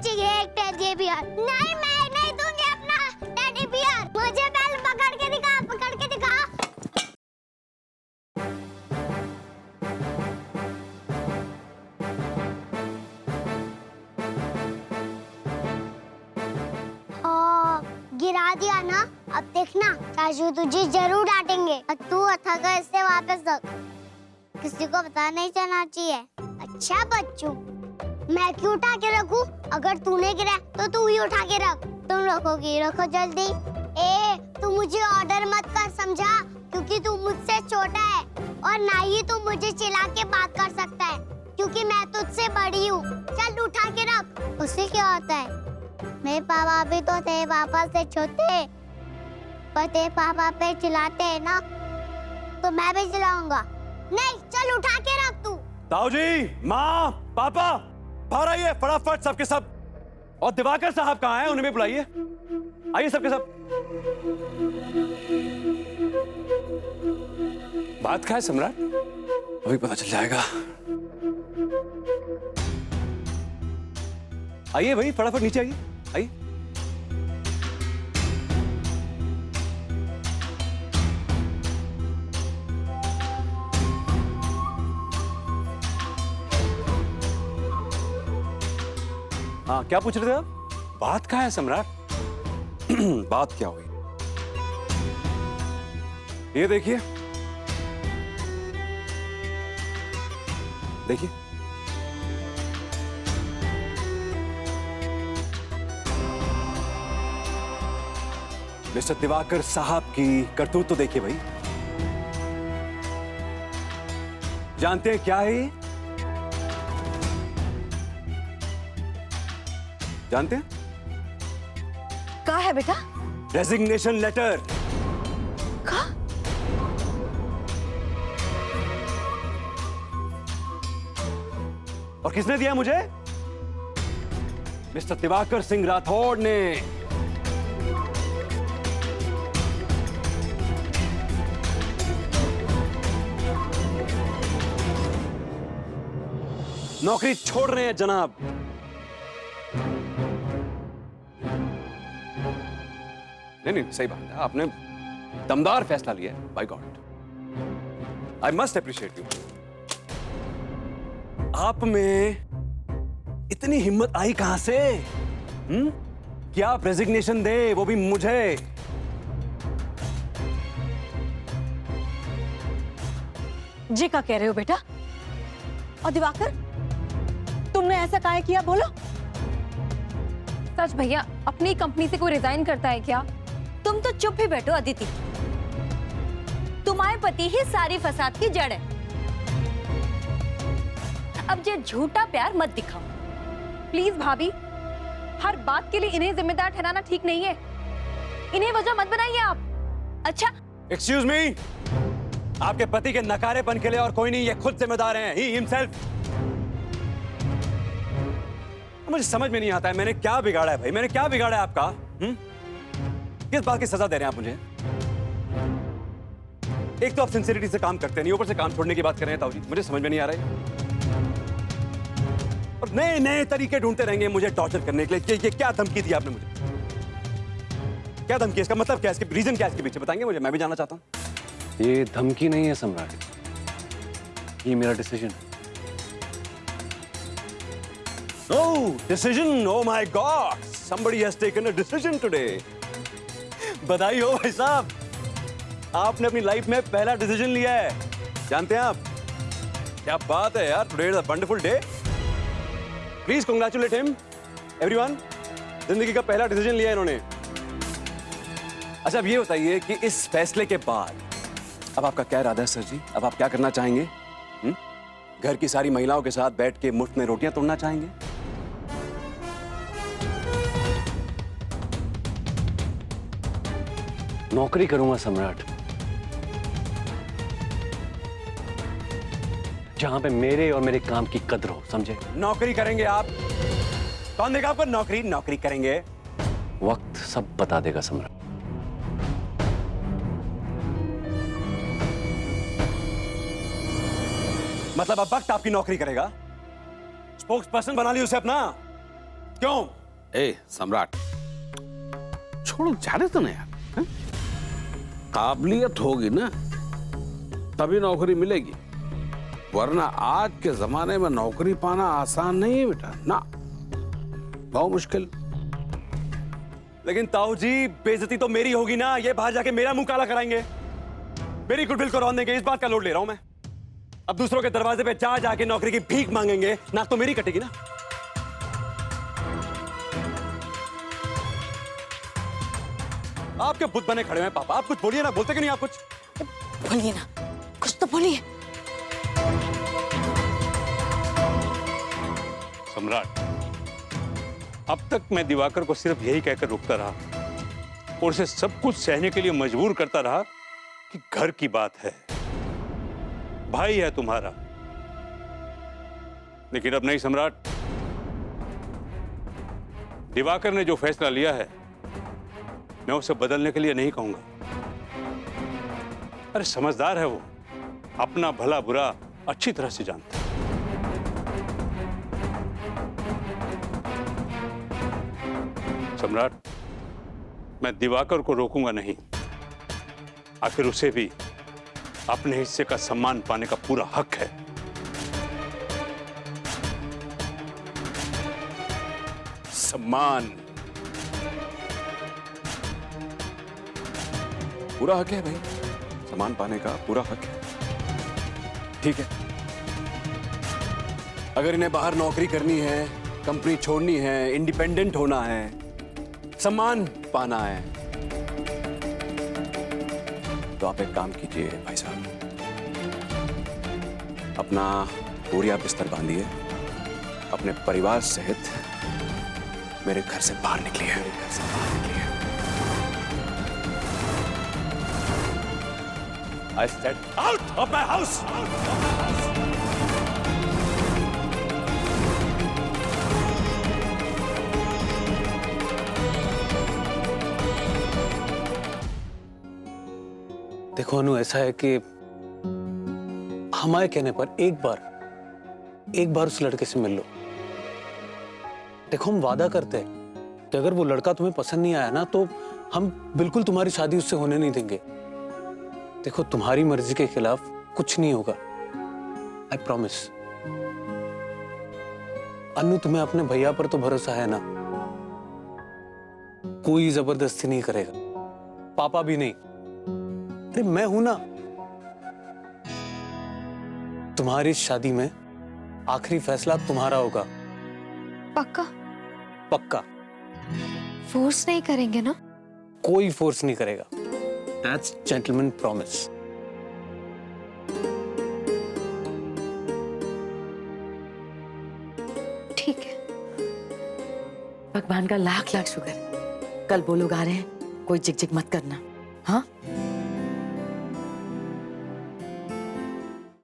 चाहिए एक teddy bear. नहीं, मैं नहीं दूंगी अपना टेडी बियर। मुझे पहले पकड़ के दिखा, पकड़ के दिखा। गिरा दिया ना, अब देखना चाचू तुझे जरूर डांटेंगे और तू अथागा इससे वापस रख। किसी को पता नहीं चलना चाहिए। अच्छा बच्चों, मैं क्यों उठा के रखूं? अगर तूने गिरा तो तू ही उठा के रख। तुम रखोगी, रखो जल्दी। तू मुझे ऑर्डर मत कर, समझा? क्योंकि तू मुझसे छोटा है और ना ही तू मुझे चिल्ला के बात कर सकता है, क्योंकि मैं तुझसे बड़ी हूँ। चल उठा के रख। उससे क्या होता है? मेरे पापा भी तो तेरे पापा से छोटे, पर तेरे पापा पे चिल्लाते हैं ना, तो मैं भी चिल्लाऊंगा। नहीं, चल उठा के रख तू। ताऊ जी, माँ, पापा, बाहर आइए फटाफट सबके सब। और दिवाकर साहब कहाँ हैं? उन्हें भी बुलाइए। आइए सबके सब। बात क्या है सम्राट? अभी पता चल जाएगा। आइए भाई, फटाफट नीचे आइए, आइए। हाँ, क्या पूछ रहे थे आप? बात क्या है सम्राट? बात क्या हुई? ये देखिए, देखिए, मिस्टर दिवाकर साहब की करतूत तो देखिए भाई। जानते हैं क्या है ये? जानते हैं क्या है बेटा? Resignation letter. क्या? और किसने दिया मुझे? मिस्टर दिवाकर सिंह राठौड़ ने। नौकरी छोड़ रहे हैं जनाब। नहीं, सही बात है, आपने दमदार फैसला लिया है, by God. I must appreciate you. आप में इतनी हिम्मत आई कहां से? कि आप रेजिग्नेशन दे, वो भी मुझे। जी क्या कह रहे हो बेटा? और दिवाकर, तुमने ऐसा काहे किया, बोलो? सच भैया, अपनी कंपनी से कोई रिजाइन करता है क्या? तुम तो चुप ही बैठो अदिति। तुम्हारे पति ही सारी फसाद की जड़ है। अब ये झूठा प्यार मत दिखाओ। प्लीज भाभी, हर बात के लिए इन्हें जिम्मेदार ठहराना ठीक नहीं है। इन्हें वजह मत बनाइए आप। अच्छा, एक्सक्यूज मी, आपके पति के नकारेपन के लिए और कोई नहीं, ये खुद जिम्मेदार हैं, ही हिमसेल्फ। मुझे समझ में नहीं आता है, मैंने क्या बिगाड़ा है भाई? मैंने क्या बिगाड़ा है आपका? किस बात की सजा दे रहे हैं आप मुझे? एक तो आप सिंसियरिटी से काम करते नहीं, ऊपर से काम छोड़ने की बात कर रहे हैं ताऊ जी। मुझे समझ में नहीं आ रहा है। और नए नए तरीके ढूंढते रहेंगे मुझे टॉर्चर करने के लिए। ये क्या धमकी दी आपने मुझे? क्या धमकी? इसका मतलब क्या है? इसके रीजन क्या है इसके पीछे? बताएंगे मुझे, मैं भी जानना चाहता हूं। ये धमकी नहीं है सम्राट, ये मेरा डिसीजन है। Oh, decision! Oh my God! Somebody has taken a decision today. बधाई हो भाई साहब, आपने अपनी लाइफ में पहला डिसीजन लिया है। जानते हैं आप, क्या बात है यार, today is a wonderful day. Please congratulate him everyone. जिंदगी का पहला डिसीजन लिया इन्होंने। अच्छा, अब ये बताइए कि इस फैसले के बाद अब आपका क्या इरादा है सर जी? अब आप क्या करना चाहेंगे? घर की सारी महिलाओं के साथ बैठ के मुफ्त में रोटियां तोड़ना चाहेंगे? नौकरी करूंगा सम्राट, जहां पे मेरे और मेरे काम की कदर हो, समझे? नौकरी करेंगे आप? कौन देगा आपको नौकरी? नौकरी करेंगे। वक्त सब बता देगा सम्राट। मतलब अब वक्त आपकी नौकरी करेगा? स्पोक्स पर्सन बना ली उसे अपना? क्यों? ए सम्राट, छोड़ो, जाने तो नहीं यार, हैं? काबिलियत होगी ना तभी नौकरी मिलेगी, वरना आज के जमाने में नौकरी पाना आसान नहीं है बेटा, ना, बहुत मुश्किल। लेकिन ताऊ जी, बेइज्जती तो मेरी होगी ना, ये बाहर जाके मेरा मुंह काला कराएंगे, मेरी गुडविल को रौंद देंगे, इस बात का लोड ले रहा हूं मैं। अब दूसरों के दरवाजे पे जा जाके नौकरी की भीख मांगेंगे, नाक तो मेरी कटेगी ना। आपके बुत बने खड़े हैं पापा, आप कुछ बोलिए ना, बोलते कि नहीं आप कुछ? बोलिए ना, कुछ तो बोलिए। सम्राट, अब तक मैं दिवाकर को सिर्फ यही कहकर रोकता रहा और उसे सब कुछ सहने के लिए मजबूर करता रहा कि घर की बात है, भाई है तुम्हारा। लेकिन अब नहीं सम्राट, दिवाकर ने जो फैसला लिया है मैं उसे बदलने के लिए नहीं कहूंगा। अरे समझदार है वो, अपना भला बुरा अच्छी तरह से जानता है। सम्राट, मैं दिवाकर को रोकूंगा नहीं, आखिर उसे भी अपने हिस्से का सम्मान पाने का पूरा हक है। सम्मान पूरा हक है भाई, सम्मान पाने का पूरा हक है। ठीक है, अगर इन्हें बाहर नौकरी करनी है, कंपनी छोड़नी है, इंडिपेंडेंट होना है, सम्मान पाना है, तो आप एक काम कीजिए भाई साहब, अपना बोरिया बिस्तर बांधिए, अपने परिवार सहित मेरे घर से बाहर निकलिए, मेरे घर से बाहर निकलिए। I said out of my house! देखो अनु, ऐसा है कि हमारे कहने पर एक बार उस लड़के से मिल लो। देखो हम वादा करते हैं कि अगर वो लड़का तुम्हें पसंद नहीं आया ना तो हम बिल्कुल तुम्हारी शादी उससे होने नहीं देंगे। देखो तुम्हारी मर्जी के खिलाफ कुछ नहीं होगा, आई प्रॉमिस। अनु, तुम्हें अपने भैया पर तो भरोसा है ना? कोई जबरदस्ती नहीं करेगा, पापा भी नहीं। अरे मैं हूं ना। तुम्हारी शादी में आखिरी फैसला तुम्हारा होगा। पक्का? पक्का। फोर्स नहीं करेंगे ना? कोई फोर्स नहीं करेगा। That's gentleman promise. ठीक है। भगवान का लाख लाख शुक्र। कल वो लोग आ रहे हैं, कोई जिक जिक मत करना, हाँ?